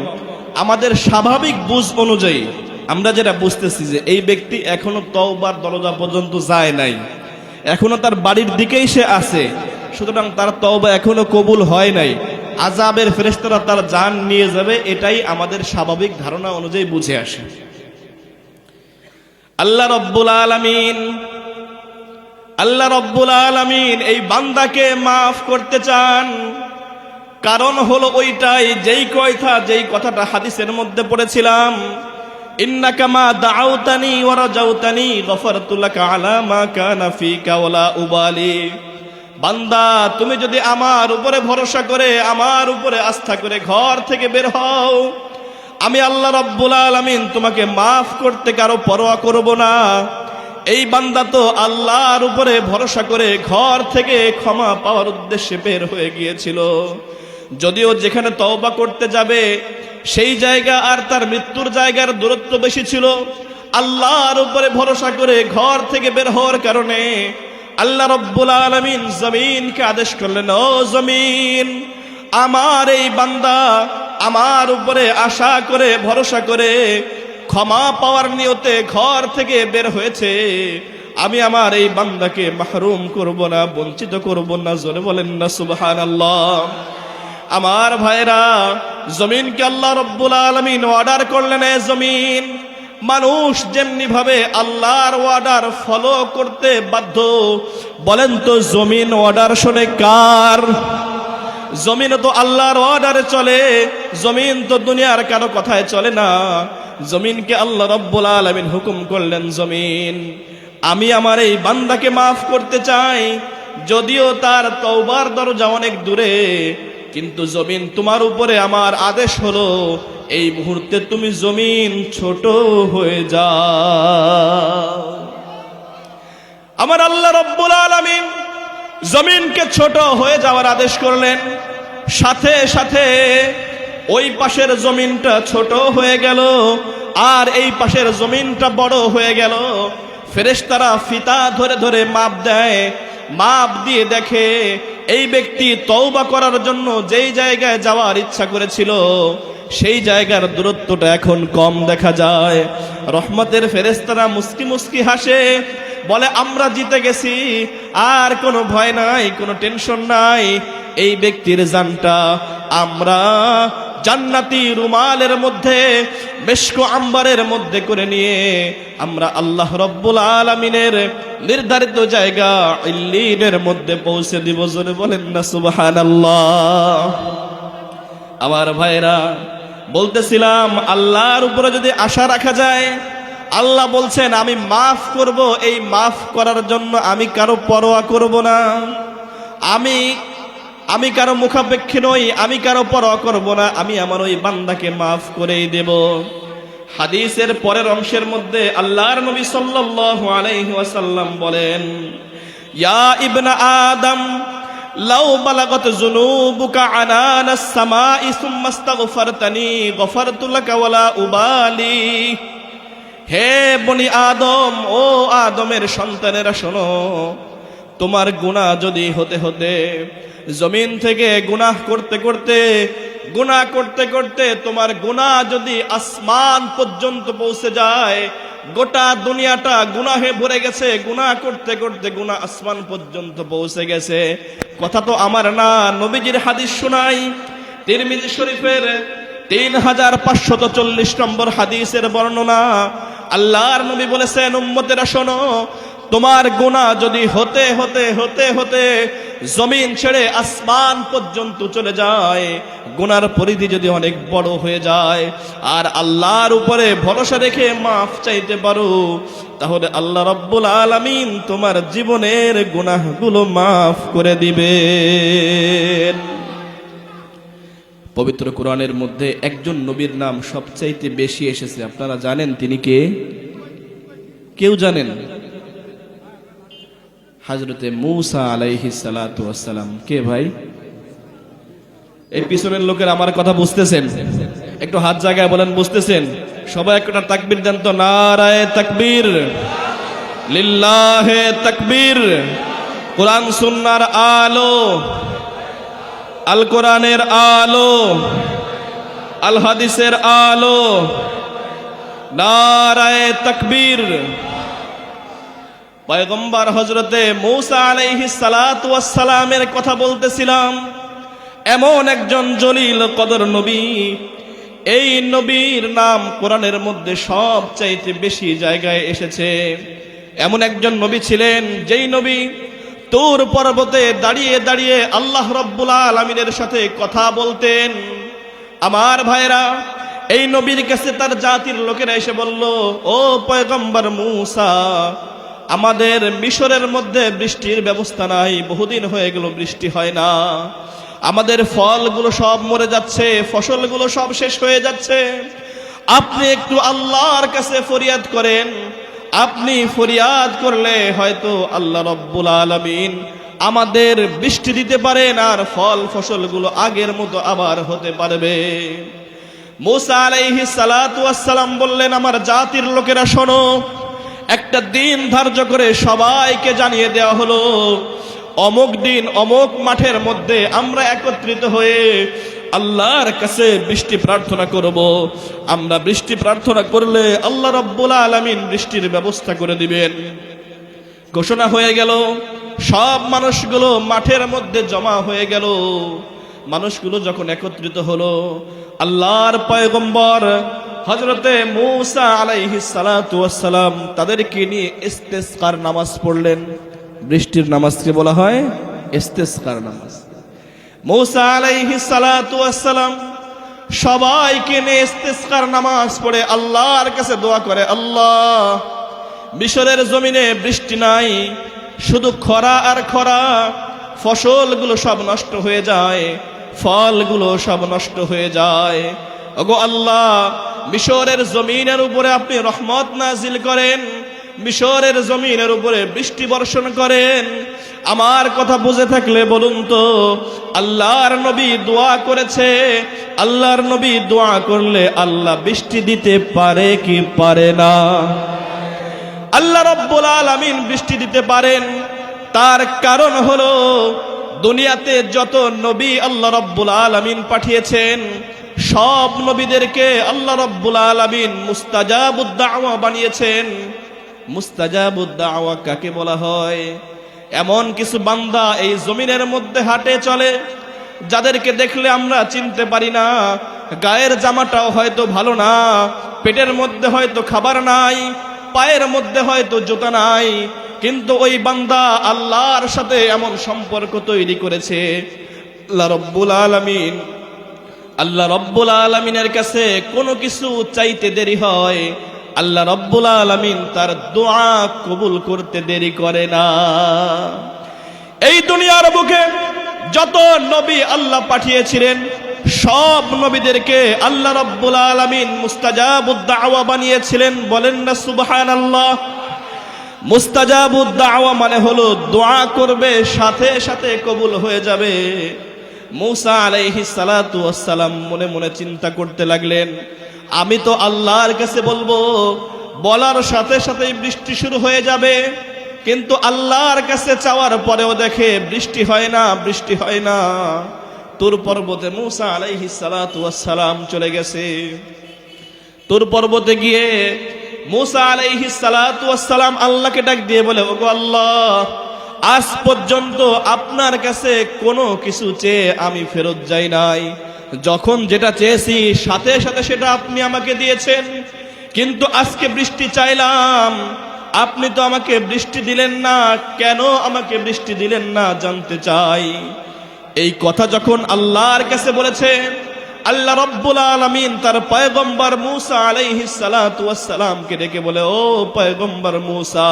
আমাদের স্বাভাবিক বুঝ অনুযায়ী আমরা যেটা বুঝতেছি যে এই ব্যক্তি এখনো তওবার দরজা পর্যন্ত যায় নাই, এখনো তার বাড়ির দিকেই সে আছে, সুতরাং তার তওবা এখনো কবুল হয় নাই, আযাবের ফেরেশতারা তার জান নিয়ে যাবে, এটাই আমাদের স্বাভাবিক ধারণা অনুযায়ী বুঝে আসে। আল্লাহ রাব্বুল আলামিন এই বান্দাকে মাফ করতে চান। কারণ হলো ওইটাই যেই কথাটা হাদিসের মধ্যে পড়েছিলাম, ইন্নাকা মা দাআউতানি ওয়া রাজাউতানি গফারতু লাকা আলা মা কানা ফিকা ওয়ালা উবালি। বান্দা তুমি যদি আমার উপরে ভরসা করে, আমার উপরে আস্থা করে ঘর থেকে বের হও, আমি আল্লাহ রাব্বুল আলামিন তোমাকে মাফ করতে কারো পরোয়া করব না। এই বান্দা তো আল্লাহর উপরে ভরসা করে ঘর থেকে ক্ষমা পাওয়ার উদ্দেশ্যে বের হয়ে গিয়েছিল, যদিও যেখানে তওবা করতে যাবে সেই জায়গা আর তার মৃত্যুর জায়গার দূরত্ব বেশি ছিল। আল্লাহর উপরে ভরসা করে ঘর থেকে বের হওয়ার কারণে আল্লাহ রাব্বুল আলামিন জমিনকে আদেশ করলেন, ও জমিন, আমার এই বান্দা আমার উপরে আশা করে ভরসা করে ক্ষমা পাওয়ার নিয়তে ঘর থেকে বের হয়েছে, আমি আমার এই বান্দাকে মাহরুম করব না, বঞ্চিত করব না। জোরে বলেন না সুবহানাল্লাহ। আমার ভাইরা, জমিনকে আল্লাহ রাব্বুল আলামিন অর্ডার করলেন, এ জমিন, মানুষ যেমনি ভাবে আল্লাহর অর্ডার ফলো করতে বাধ্য, বলেন তো জমিন অর্ডার শুনে কার? জমিন তো আল্লাহর অর্ডারে চলে, জমিন তো দুনিয়ার কারো কথায় চলে না। জমিনকে আল্লাহ রাব্বুল আলামিন হুকুম করলেন, জমিন, আমি আমার এই বান্দাকে মাফ করতে চাই, যদিও তার তওবার দরজা অনেক দূরে, কিন্তু জমিন তোমার উপরে আমার আদেশ হলো এই মুহূর্তে তুমি জমিন ছোট হয়ে যাও। আমার আল্লাহ রাব্বুল আলামিন জমিনকে ছোট হয়ে যাওয়ার আদেশ করলেন, সাথে সাথে ওই পাশের জমিনটা ছোট হয়ে গেল আর এই পাশের জমিনটা বড় হয়ে গেল। ফেরেশতারা ফিতা ধরে ধরে মাপ দেয়, মাপ দিয়ে দেখে এই ব্যক্তি তওবা করার জন্য যেই জায়গায় যাওয়ার ইচ্ছা করেছিল সেই জায়গার দূরত্বটা এখন কম দেখা যায়। রহমতের ফেরেশতারা মুস্কি মুস্কি হাসে, বলে আমরা জিতে গেছি, আর কোনো ভয় নাই, কোনো টেনশন নাই। এই ব্যক্তির জানটা আমরা জান্নাতি রুমালের মধ্যে মেশক আম্বারের মধ্যে করে নিয়ে আমরা আল্লাহ রব্বুল আলামিনের নির্ধারিত জায়গা ইল্লিনের মধ্যে পৌঁছে দিব। জোরে বলেন না সুবহানাল্লাহ। আমার ভাইরা, বলতেছিলাম আল্লাহর উপরে যদি আশা রাখা যায়, আল্লাহ বলছেন আমি মাফ করব, এই মাফ করার জন্য আমি কারো পরোয়া করব না, আমি কারো মুখাপেক্ষী নই, আমি কারো পরোয়া করব না, আমি আমার ওই বান্দাকে মাফ করেই দেব। হাদিসের পরের অংশের মধ্যে আল্লাহর নবী সাল্লাল্লাহু আলাইহি ওয়াসাল্লাম বলেন, ইয়া ইবনা আদম লাউ বালাগাত যুনুবুকা আনানাস সামাই সুম্মা আস্তাগফারতানি গফারতু লাকা ওয়ালা উবালি। হে বনি আদম, ও আদমের সন্তানেরা শোনো, তোমার গুনাহ যদি হতে হতে জমিন থেকে গুনাহ করতে করতে তোমার গুনাহ যদি আসমান পর্যন্ত পৌঁছে যায়, গোটা দুনিয়াটা গুনাহে ভরে গেছে, গুনাহ করতে করতে গুনাহ আসমান পর্যন্ত পৌঁছে গেছে। কথা তো আমার না, নবীজির হাদিস শোনাই। তিরমিজি শরীফের 3540 নম্বর হাদিসের বর্ণনা। আল্লাহর নবী বলেছেন, উম্মতেরা শোনো, তোমার গুনাহ যদি হতে হতে হতে হতে জমিন ছেড়ে আসমান পর্যন্ত চলে যায়, গুনার পরিধি যদি অনেক বড় হয়ে যায়, আর আল্লাহর উপরে ভরসা রেখে মাফ চাইতে পারো, তাহলে আল্লাহ রাব্বুল আলামিন তোমার জীবনের গুনাহগুলো মাফ করে দিবেন। পবিত্র কোরআনের মধ্যে একজন নবীর নাম সবচাইতে বেশি এসেছে, আপনারা জানেন তিনি কে? কেউ জানেন? হযরতে মূসা আলাইহিস সালাতু ওয়াস সালাম। কে ভাই? এই পিছনের লোকের আমার কথা বুঝতেছেন? একটু হাত জায়গায় বলেন বুঝতেছেন। সবাই একটা তাকবীর দেন তো, নারায়ে তাকবীর, লিল্লাহে তাকবীর। কোরআন সুন্নাহর আলো, আল কোরআনের আলো, আল হাদিসের আলো, নারায়ে তাকবীর। পয়গম্বর হযরতে মূসা আলাইহিস সালাতু ওয়াস সালামের কথা বলতেছিলাম। এমন একজন জলিল কদর নবী, এই নবীর নাম কোরআনের মধ্যে সবচাইতে বেশি জায়গায় এসেছে। এমন একজন নবী ছিলেন যেই নবী তুর পর্বতে দাঁড়িয়ে দাঁড়িয়ে আল্লাহ রাব্বুল আলামিনের সাথে কথা বলতেন। আমার ভাইরা, এই নবীর কাছে তার জাতির লোকেরা এসে বলল, ও পয়গম্বর মূসা, আমাদের মিশরের মধ্যে বৃষ্টির ব্যবস্থা নাই, বহুদিন হয়ে গেল বৃষ্টি হয় না, আমাদের ফলগুলো সব মরে যাচ্ছে, ফসলগুলো সব শেষ হয়ে যাচ্ছে, আপনি একটু আল্লাহর কাছে ফরিয়াদ করেন। আপনি ফরিয়াদ করলে হয়তো আল্লাহ রাব্বুল আলামিন আমাদের বৃষ্টি দিতে পারেন, আর ফল ফসলগুলো আগের মতো আবার হতে পারবে। মূসা আলাইহিস সালাতু ওয়াস সালাম বললেন, আমার জাতির লোকেরা শোনো, একটা দিন ধার্য করে সবাইকে জানিয়ে দেওয়া হলো, অমুক দিন অমুক মাঠের মধ্যে আমরা একত্রিত হয়ে আল্লাহর কাছে বৃষ্টি প্রার্থনা করব। আমরা বৃষ্টি প্রার্থনা করলে আল্লাহ রাব্বুল আলামিন বৃষ্টির ব্যবস্থা করে দিবেন। ঘোষণা হয়ে গেল, সব মানুষগুলো মাঠের মধ্যে জমা হয়ে গেল। মানুষগুলো যখন একত্রিত হলো, আল্লাহর পয়গম্বর হযরতে মূসা আলাইহিস সালাতু ওয়াস সালাম তাদেরকে নিয়ে ইস্তেসকার নামাজ পড়লেন। বৃষ্টির নামাজকে বলা হয় ইস্তেসকার নামাজ। মূসা আলাইহিস সালাতু ওয়াস সালাম সবাইকে নিয়ে ইস্তেসকার নামাজ পড়ে আল্লাহর কাছে দোয়া করে, আল্লাহ, মিশরের জমিনে বৃষ্টি নাই, শুধু খরা আর খরা, ফসলগুলো সব নষ্ট হয়ে যায়, ফলগুলো সব নষ্ট হয়ে যায়। ওগো আল্লাহ, মিশরের জমিনের উপরে আপনি রহমত নাজিল করেন, মিশরের জমিনের উপরে বৃষ্টি বর্ষণ করেন। আমার কথা বুঝে থাকলে বলুন তো, আল্লাহর নবী দোয়া করেছে, আল্লাহর নবী দোয়া করলে আল্লাহ বৃষ্টি দিতে পারে কি পারে না? আল্লাহ রাব্বুল আলামিন বৃষ্টি দিতে পারেন। তার কারণ হলো দুনিয়াতে যত নবী আল্লাহ রাব্বুল আলামিন পাঠিয়েছেন, সব নবীদেরকে আল্লাহ রাব্বুল আলামিন মুস্তাজাবুদ দাওয়া বানিয়েছেন। মুস্তাজাবুদ দাওয়া কাকে বলা হয়? এমন কিছু বান্দা এই জমিনের মধ্যে হাঁটে চলে, যাদেরকে দেখলে আমরা চিনতে পারি না। গায়ের জামাটাও হয়তো ভালো না, পেটের মধ্যে হয়তো খাবার নাই, পায়ের মধ্যে হয়তো জুতা নাই, কিন্তু ওই বান্দা আল্লাহর সাথে এমন সম্পর্ক তৈরি করেছে। আল্লাহ রব্বুল আলামিনের কাছে কোনো কিছু চাইতে দেরি হয়, আল্লাহ রব্বুল আলামিন তার দোয়া কবুল করতে দেরি করে না। এই দুনিয়ার বুকে যত নবী আল্লাহ পাঠিয়েছিলেন, সব নবীদেরকে আল্লাহ রব্বুল আলামিন মুস্তাজাবুদ দাওয়া বানিয়েছিলেন। বলেন না সুবহানাল্লাহ। মুস্তাজাবুদ দাওয়া মানে হলো দোয়া করবে সাথে সাথে কবুল হয়ে যাবে। মূসা আলাইহিস সালাতু ওয়াস সালাম মনে মনে চিন্তা করতে লাগলেন, আমি তো আল্লাহর কাছে বলবো, বলার সাথে সাথেই বৃষ্টি শুরু হয়ে যাবে, কিন্তু আল্লাহর কাছে চাওয়ার পরেও দেখে বৃষ্টি হয় না, বৃষ্টি হয় না। তুর পর্বতে মূসা আলাইহিস সালাতু ওয়াস সালাম চলে গেছে। তুর পর্বতে গিয়ে মূসা আলাইহিস সালাতু ওয়াস সালাম আল্লাহকে ডাক দিয়ে বলে, ওগো আল্লাহ, আজ পর্যন্ত আপনার কাছে কোনো কিছু চেয়ে আমি ফেরত যাই নাই। যখন যেটা চেয়েছি সাথে সাথে সেটা আপনি আমাকে দিয়েছেন, কিন্তু আজকে বৃষ্টি চাইলাম, আপনি তো আমাকে বৃষ্টি দিলেন না। কেন আমাকে বৃষ্টি দিলেন না জানতে চাই। এই কথা যখন আল্লাহর কাছে বলেছে, আল্লাহ রাব্বুল আলামিন তার পয়গম্বর মূসা আলাইহিস সালাতু ওয়াস সালামকে ডেকে বলে, ও পয়গম্বর মূসা,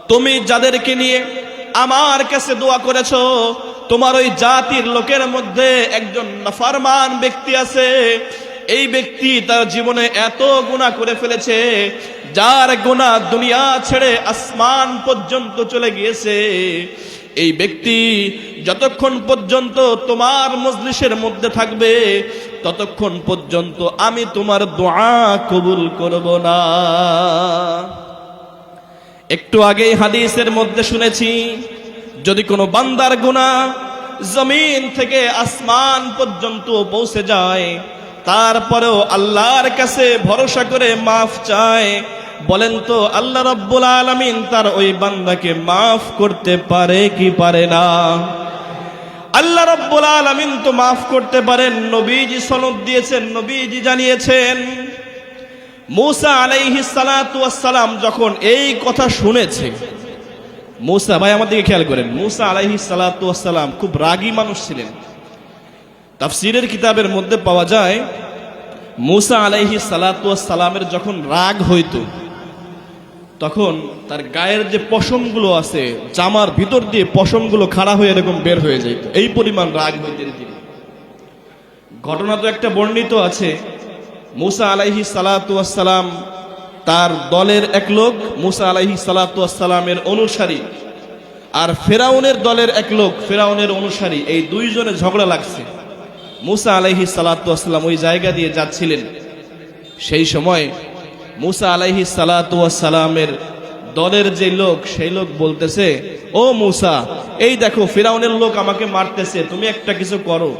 তুমি যাদেরকে নিয়ে আমার কাছে দোয়া করেছো, তোমার ওই জাতির লোকের মধ্যে একজন নাফরমান ব্যক্তি আছে। এই ব্যক্তি তার জীবনে এত গুনাহ করে ফেলেছে, যার গুনাহ দুনিয়া ছেড়ে আসমান পর্যন্ত চলে গিয়েছে। এই ব্যক্তি যতক্ষণ পর্যন্ত তোমার মজলিসের মধ্যে থাকবে, ততক্ষণ পর্যন্ত আমি তোমার দোয়া কবুল করব না। একটু আগেই হাদিসের মধ্যে শুনেছি, যদি কোনো বান্দার গুনাহ জমিন থেকে আসমান পর্যন্ত পৌঁছে যায়, তারপরেও আল্লাহর কাছে ভরসা করে মাফ চায়, বলেন তো আল্লাহ রাব্বুল আলামিন তার ওই বান্দাকে মাফ করতে পারে কি পারে না? আল্লাহ রাব্বুল আলামিন তো মাফ করতে পারেন। নবীজি সনদ দিয়েছেন, নবীজি জানিয়েছেন, মূসা আলাইহিস সালাতু ওয়াস সালাম যখন এই কথা শুনেছে, মূসা, ভাই আমার দিকে খেয়াল করেন, মূসা আলাইহিস সালাতু ওয়াস সালাম খুব রাগী মানুষ ছিলেন। তাফসীরের কিতাবের মধ্যে পাওয়া যায়, মূসা আলাইহিস সালাতু ওয়াস সালামের যখন রাগ হইতো, তখন তার গায়ের যে পশমগুলো আছে, জামার ভিতর দিয়ে পশমগুলো খাড়া হয়ে এরকম বের হয়ে যেত, এই পরিমাণ রাগ হইতেন তিনি। ঘটনা তো একটা বর্ণিত আছে, মূসা আলাইহিস সালাতু ওয়াস সালাম তার দলের এক লোক, মূসা আলাইহিস সালাতু ওয়াস সালামের অনুসারী, আর ফেরাউনের দলের এক লোক, ফেরাউনের অনুসারী, এই দুইজনে ঝগড়া লাগছে। মূসা আলাইহিস সালাতু ওয়াস সালাম ওই জায়গা দিয়ে যাচ্ছিলেন। সেই সময় মূসা আলাইহিস সালাতু ওয়াস সালামের দলের যে লোক, সেই লোক বলতেছে, ও মূসা, এই দেখো ফিরাউনের লোক আমাকে মারতেছে, তুমি একটা কিছু করো।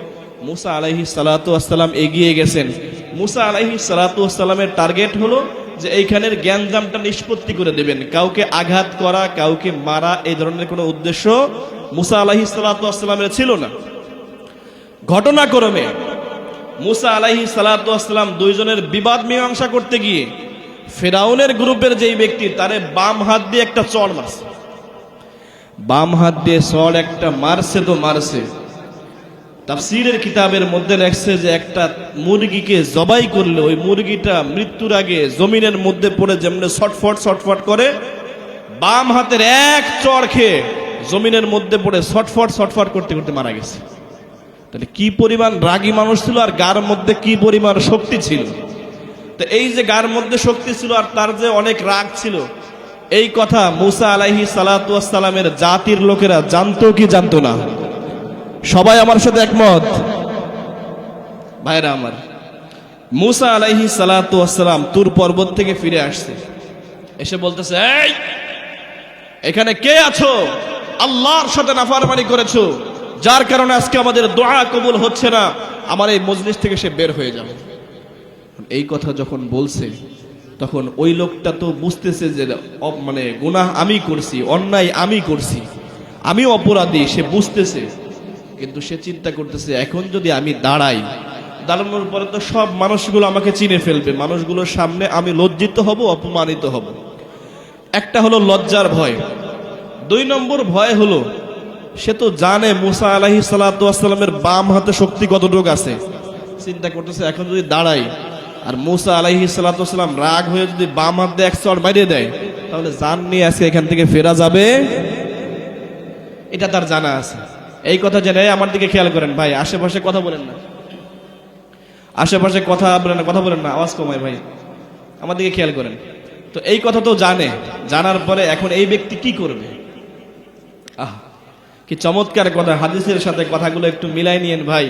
মূসা আলাইহিস সালাতু ওয়াস সালাম এগিয়ে গেছেন। মূসা আলাইহিস সালাতু ওয়াস সালামের টার্গেট হলো যে এইখানের জ্ঞানজামটা নিষ্পত্তি করে দেবেন, কাউকে আঘাত করা, কাউকে মারা, এই ধরনের কোনো উদ্দেশ্য মূসা আলাইহিস সালাতু ওয়াস সালামের ছিল না। ঘটনাক্রমে মূসা আলাইহিস সালাতু ওয়াস সালাম দুইজনের বিবাদ মীমাংসা করতে গিয়ে ফেরাউনের গ্রুপের যেই ব্যক্তি, তারে বাম হাত দিয়ে একটা চড় মারছে। বাম হাত দিয়ে চড় একটা মারছে তো মারছে। তাফসীরের কিতাবের মধ্যে লেখছে যে একটা মুরগিকে জবাই করলে ওই মুরগিটা মৃত্যুর আগে জমিনের মধ্যে পড়ে যেমন ছটফট ছটফট করে, বাম হাতের এক চড় খেয়ে জমিনের মধ্যে পড়ে ছটফট ছটফট করতে করতে মারা গেছে। তাহলে কি পরিমাণ রাগী মানুষ ছিল আর গার মধ্যে কি পরিমাণ শক্তি ছিল। তো এই যে গার মধ্যে শক্তি ছিল আর তার যে অনেক রাগ ছিল, এই কথা মুসা আলাইহিস সালাতু ওয়াস সালামের জাতির লোকেরা জানতো কি জানতো না? সবাই আমার সাথে একমত ভাইরা আমার। মুসা আলাইহিস সালাতু ওয়াস সালাম তুর পর্বত থেকে ফিরে আসছে, এসে বলতেছে, এই এখানে কে আছো? আল্লাহর সাথে নাফরমানি করেছো, যার কারণে আজকে আমাদের দোয়া কবুল হচ্ছে না, আমার এই মজলিস থেকে সে বের হয়ে যাবে। এই কথা যখন বলছে তখন ওই লোকটা তো বুঝতেছে যে মানে গুনাহ আমি করছি, অন্যায় আমি করছি, আমি অপরাধী, সে বুঝতেছে। কিন্তু সে চিন্তা করতেছে, এখন যদি আমি দাঁড়ানোর পরে তো সব মানুষগুলো আমাকে চিনে ফেলবে, মানুষগুলোর সামনে আমি লজ্জিত হব, অপমানিত হব। একটা হলো লজ্জার ভয়, 2 নম্বর ভয় হলো সে তো জানে মুসা আলাইহিস সালাতু ওয়াস সালামের বাম হাতে শক্তি কতটুকু আছে। চিন্তা করতেছে, এখন যদি দাঁড়াই আর মুসা আলাইহিস সালাতু ওয়াস সালাম রাগ হয়ে যদি বাম হাত দিয়ে এক চড় মারিয়ে দেয়, তাহলে জান নিয়ে আজকে এখান থেকে ফেরা যাবে, এটা তার জানা আছে। এই কথা জেনে আমার দিকে খেয়াল করেন ভাই, আশেপাশে কথা বলেন না, আশেপাশে কথা বলেন না, আওয়াজ কমায় ভাই, আমার দিকে খেয়াল করেন। তো এই কথা তো জানার পরে এখন এই ব্যক্তি কি করবে? কি চমৎকার কথা, হাদিসের সাথে কথাগুলো একটু মিলাই নিয়েন ভাই।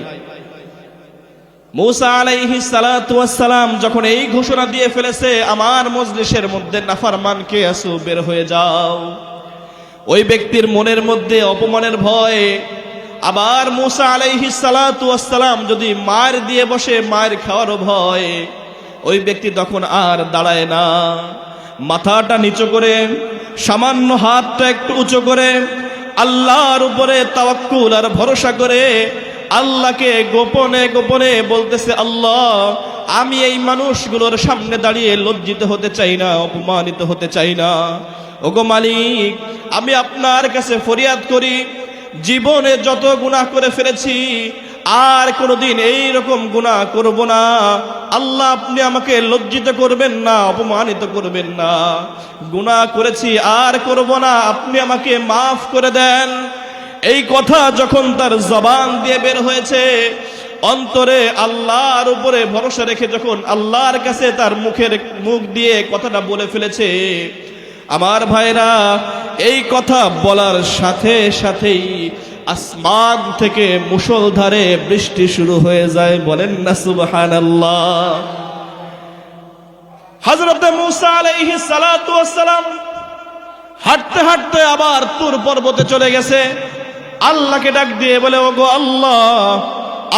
মুসা আলাইহিস সালাতু ওয়াস সালাম যখন এই ঘোষণা দিয়ে ফেলেছে, আমার মজলিসের মধ্যে নাফরমান কে আছো, বের হয়ে যাও, ওই ব্যক্তির মনের মধ্যে অপমানের ভয়। আবার মুসা আলাইহিস সালাতু ওয়াস সালাম যদি মার দিয়ে বসে, মার খাওয়ারও ভয়, ওই ব্যক্তি তখন আর দাঁড়ায় না, মাথাটা নিচু করে, সামান্য হাতটা একটু উঁচু করে, আল্লাহর উপরে তাওয়াক্কুল আর ভরসা করে আল্লাহকে গোপনে গোপনে বলতেছে, আল্লাহ আমি এই মানুষগুলোর সামনে দাঁড়িয়ে লজ্জিত হতে চাই না, অপমানিত হতে চাই না। ওগো মালিক, আমি আপনার কাছে ফরিয়াদ করি, জীবনে যত গুনাহ করে ফেলেছি আর কোনোদিন এইরকম গুনাহ করব না। আল্লাহ আপনি আমাকে লজ্জিত করবেন না, অপমানিত করবেন না। গুনাহ করেছি আর করব না, আপনি আমাকে মাফ করে দেন। এই কথা যখন তার জবান দিয়ে বের হয়েছে, অন্তরে আল্লাহর উপরে ভরসা রেখে যখন আল্লাহর কাছে তার মুখ দিয়ে কথাটা বলে ফেলেছে, আমার ভাইরা, এই কথা বলার সাথে সাথেই আসমান থেকে মুষলধারে বৃষ্টি শুরু হয়ে যায়। বলেন না সুবহানাল্লাহ। হযরত মুসা আলাইহিস সালাতু ওয়াস সালাম হাঁটতে হাঁটতে আবার তুর পর্বতে চলে গেছে, আল্লাহকে ডাক দিয়ে বলে, ওগো আল্লাহ,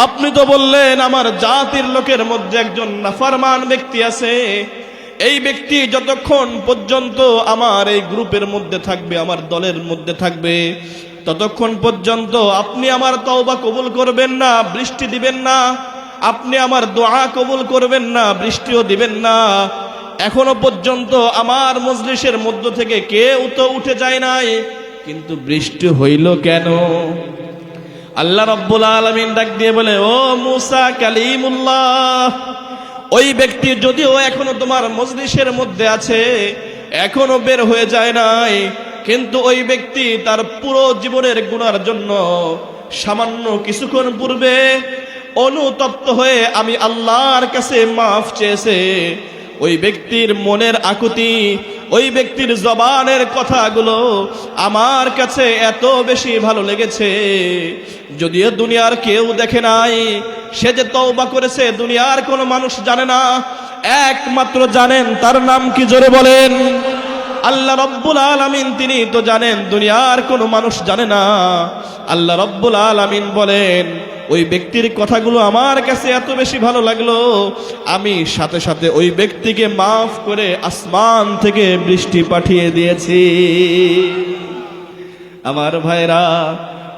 আপনি তো বললেন আমার জাতির লোকের মধ্যে একজন নাফরমান ব্যক্তি আছে, এই ব্যক্তি যতক্ষণ পর্যন্ত আমার এই গ্রুপের মধ্যে থাকবে, আমার দলের মধ্যে থাকবে, ততক্ষণ পর্যন্ত আপনি আমার তওবা কবুল করবেন না, বৃষ্টি দিবেন না, আপনি আমার দোয়া কবুল করবেন না, বৃষ্টিও দিবেন না। এখনো পর্যন্ত আমার মজলিসের মধ্য থেকে কেউ তো উঠে যায় নাই, কিন্তু বৃষ্টি হইল কেন? আল্লাহ রাব্বুল আলামিন ডাক দিয়ে বলে, ও মুসা কালিমুল্লাহ, ওই ব্যক্তি যদিও এখনো তোমার মজলিসের মধ্যে আছে, এখনো বের হয়ে যায় নাই, কিন্তু ওই ব্যক্তি তার পুরো জীবনের গুনার জন্য সামান্য কিছুক্ষণ পূর্বে অনুতপ্ত হয়ে আমি আল্লাহর কাছে মাফ চেয়েছে। ওই ব্যক্তির মনের আকুতি, ওই ব্যক্তির জবানের কথাগুলো আমার কাছে এত বেশি ভালো লেগেছে, যদিও দুনিয়ার কেউ দেখে নাই, সে যে তওবা করেছে দুনিয়ার কোনো মানুষ জানে না, একমাত্র জানেন তার নাম কি, জোরে বলেন। আল্লাহ রব্বুল আলামিন তিনি তো জানেন, দুনিয়ার কোনো মানুষ জানে না। আল্লাহ রব্বুল আলামিন বলেন, ওই ব্যক্তির কথাগুলো আমার কাছে এত বেশি ভালো লাগলো, আমি সাথে সাথে ওই ব্যক্তিকে মাফ করে আসমান থেকে বৃষ্টি পাঠিয়ে দিয়েছি। আমার ভাইরা,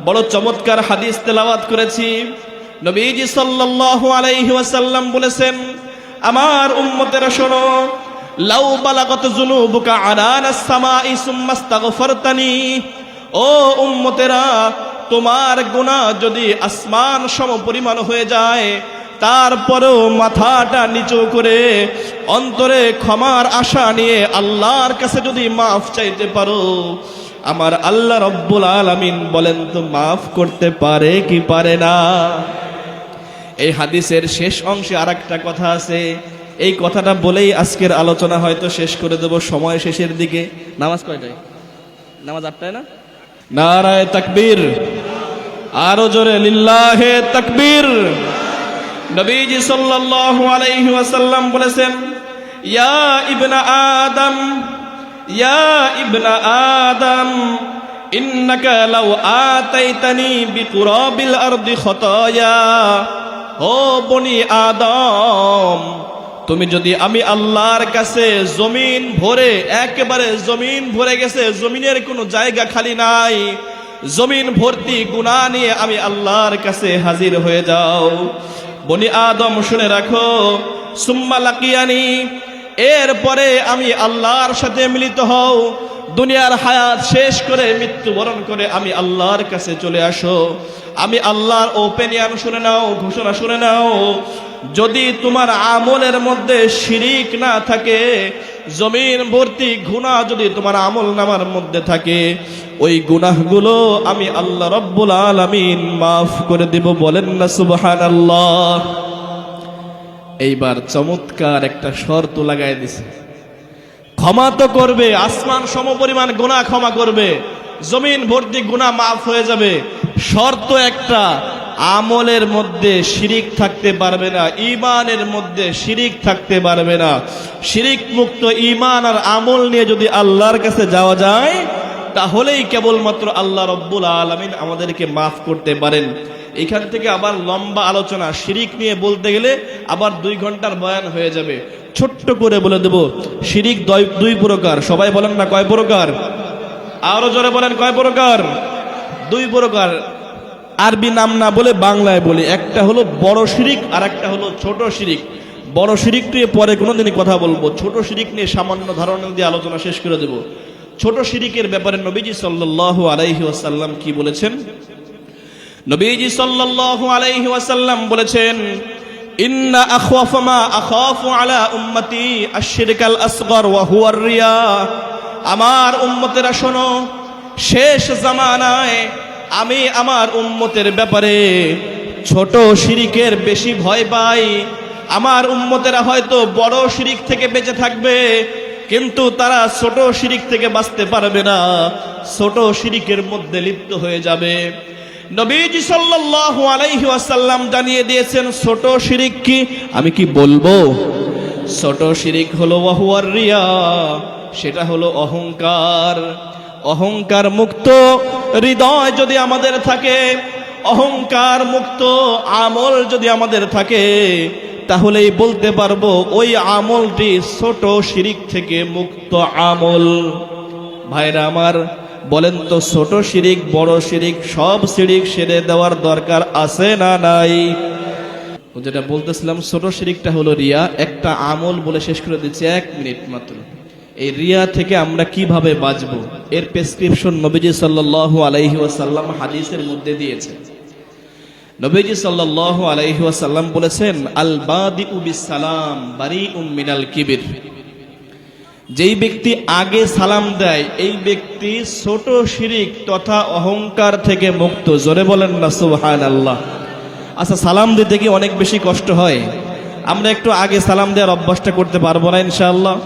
বড় চমৎকার হাদিস তেলাওয়াত করেছি। নবীজি সাল্লাল্লাহু আলাইহি ওয়াসাল্লাম বলেছেন, আমার উম্মতেরা শোনো, লাউ বালাগাত যুনুবুকা আনানাস সামাই সুম্মা ইস্তাগফারতানি, ও উম্মতেরা, তোমার গুনাহ যদি আসমান সম পরিমাণ হয়ে যায়, তারপরেও মাথাটা নিচু করে অন্তরে ক্ষমার আশা নিয়ে আল্লাহর কাছে যদি মাফ চাইতে পারো, আমার আল্লাহ রব্বুল আলামিন বলেন তো মাফ করতে পারে কি পারে না? এই হাদিসের শেষ অংশে আরেকটা কথা আছে, এই কথাটা বলেই আজকের আলোচনা হয়তো শেষ করে দেব সময় শেষের দিকে। নামাজ কয়টায়? নামাজ 8টায় না? নারায়ে তাকবীর, আরো জোরে লিল্লাহে তাকবীর। নবীজি সাল্লাল্লাহু আলাইহি ওয়াসাল্লাম বলেছেন, ইয়া ইবনা আদম, ইয়া ইবনা আদম, ইন্নাকা লাউ আতাইতানি বিকুরাবিল আরদি খতায়া। ও বনি আদম, তুমি যদি আমি আল্লাহর কাছে জমিন ভরে, একেবারে জমিন ভরে গেছে, জমিনের কোনো জায়গা খালি নাই, জমিন ভর্তি গুনাহ নিয়ে আমি আল্লাহর কাছে হাজির হয়ে যাও, বনি আদম শুনে রাখো, সুম্মা লাকিয়ানি, এরপরে আমি আল্লাহর সাথে মিলিত হও, দুনিয়ার হায়াত শেষ করে মৃত্যুবরণ করে আমি আল্লাহর কাছে চলে আসো। আমি আল্লাহর ওপিনিয়ন শুনে নাও, ঘোষণা শুনে নাও, যদি তোমার আমলের মধ্যে শিরিক না থাকে, জমিন ভর্তি গুনাহ যদি তোমার আমল নামার মধ্যে থাকে, ওই গুনাহগুলো আমি আল্লাহ রব্বুল আলামিন মাফ করে দেব। বলেন না সুবহানাল্লাহ। এইবার চমৎকার একটা শর্ত লাগাই দিছে, ক্ষমা তো করবে, আসমান সমপরিমাণ গুনাহ ক্ষমা করবে, জমিন ভর্তি গুনাহ মাফ হয়ে যাবে। শর্ত একটা, আমলের মধ্যে শিরিক থাকতে পারবে না, ঈমানের মধ্যে শিরিক থাকতে পারবে না। শিরিক মুক্ত ঈমান আর আমল নিয়ে যদি আল্লাহর কাছে যাওয়া যায়, তাহলেই কেবলমাত্র আল্লাহ রব্বুল আলামিন আমাদেরকে মাফ করতে পারেন। এখান থেকে আবার লম্বা আলোচনা, শিরিক নিয়ে বলতে গেলে আবার 2 ঘন্টার বয়ান হয়ে যাবে। ছোট্ট করে বলে দেব, শিরিক 2 প্রকার। সবাই বলেন না কয় প্রকার? আরো জোরে বলেন কয় প্রকার? 2 প্রকার। আরবি নাম না বলে বাংলায় বলি, একটা হলো বড় শিরিক আর একটা হলো ছোট শিরিক। বড় শিরিক নিয়ে পরে কোনোদিনই কথা বলবো, ছোট শিরিক নিয়ে সামান্য ধারণা দিয়ে আলোচনা শেষ করে দেব। ছোট শিরিকের ব্যাপারে নবীজি সাল্লাল্লাহু আলাইহি ওয়াসাল্লাম কি বলেছেন? নবীজি সাল্লাল্লাহু আলাইহি ওয়াসাল্লাম বলেছেন, ইন্না আখওয়াফা মা আখাফু আলা উম্মতি আশ-শিরকাল আসগর ওয়া হুয়া আর-রিয়া। আমার উম্মতেরা শোনো, শেষ জামানায় আমি আমার উম্মতের ব্যাপারে ছোট শিরিকের বেশি ভয় পাই। আমার উম্মতেরা হয়তো বড় শিরিক থেকে বেঁচে থাকবে, কিন্তু তারা ছোট শিরিক থেকে বাঁচতে পারবে না, ছোট শিরিকের মধ্যে লিপ্ত হয়ে যাবে। নবীজি সাল্লাল্লাহু আলাইহি ওয়াসাল্লাম জানিয়ে দিয়েছেন ছোট শিরিক কি। আমি কি বলবো? ছোট শিরিক হলো ওয়া হুয়া রিয়া, সেটা হলো অহংকার। অহংকার মুক্ত হৃদয় যদি আমাদের থাকে, অহংকার মুক্ত আমল যদি আমাদের থাকে, তাহলেই বলতে পারবো ওই আমলটি ছোট শিরিক থেকে মুক্ত আমল। ভাইরা আমার, বলেন তো ছোট শিরিক বড় শিরিক সব শিরিক সেরে দেওয়ার দরকার আছে না নাই? যেটা বলতেছিলাম, ছোট শিরিকটা হলো রিয়া। একটা আমল বলে শেষ করে দিচ্ছি, 1 মিনিট মাত্র। এই রিয়া থেকে আমরা কিভাবে বাঁচবো, এর প্রেসক্রিপশন নবীজি সাল্লাল্লাহু আলাইহি ওয়াসাল্লাম হাদিসের মধ্যে দিয়েছেন। নবীজি সাল্লাল্লাহু আলাইহি ওয়াসাল্লাম বলেছেন, আল বাদিউ বিসসালাম বারিউম মিনাল কিবির। যেই ব্যক্তি আগে সালাম দেয়, এই ব্যক্তি ছোট শিরিক তথা অহংকার থেকে মুক্ত। জোরে বলেন না সুবহানাল্লাহ। আচ্ছা, সালাম দিতে কি অনেক বেশি কষ্ট হয়? আমরা একটু আগে সালাম দেওয়ার অভ্যাসটা করতে পারবো না ইনশাআল্লাহ?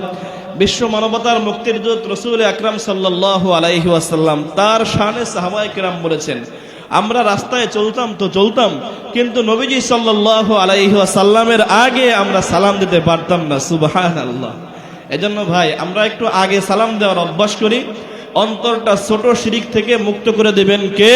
বিশ্ব মানবতার মুক্তির দূত রাসূল আকরাম সাল্লাল্লাহু আলাইহি ওয়াসাল্লাম তার শানে সাহাবায়ে কেরাম বলেছেন, আমরা রাস্তায় চলতাম তো চলতাম, কিন্তু নবীজি সাল্লাল্লাহু আলাইহি ওয়াসাল্লামের আগে আমরা সালাম দিতে পারতাম না। সুবহানাল্লাহ। এজন্য ভাই, আমরা একটু আগে সালাম দেওয়ার অভ্যাস করি। অন্তরটা ছোট শিরিক থেকে মুক্ত করে দিবেন কে?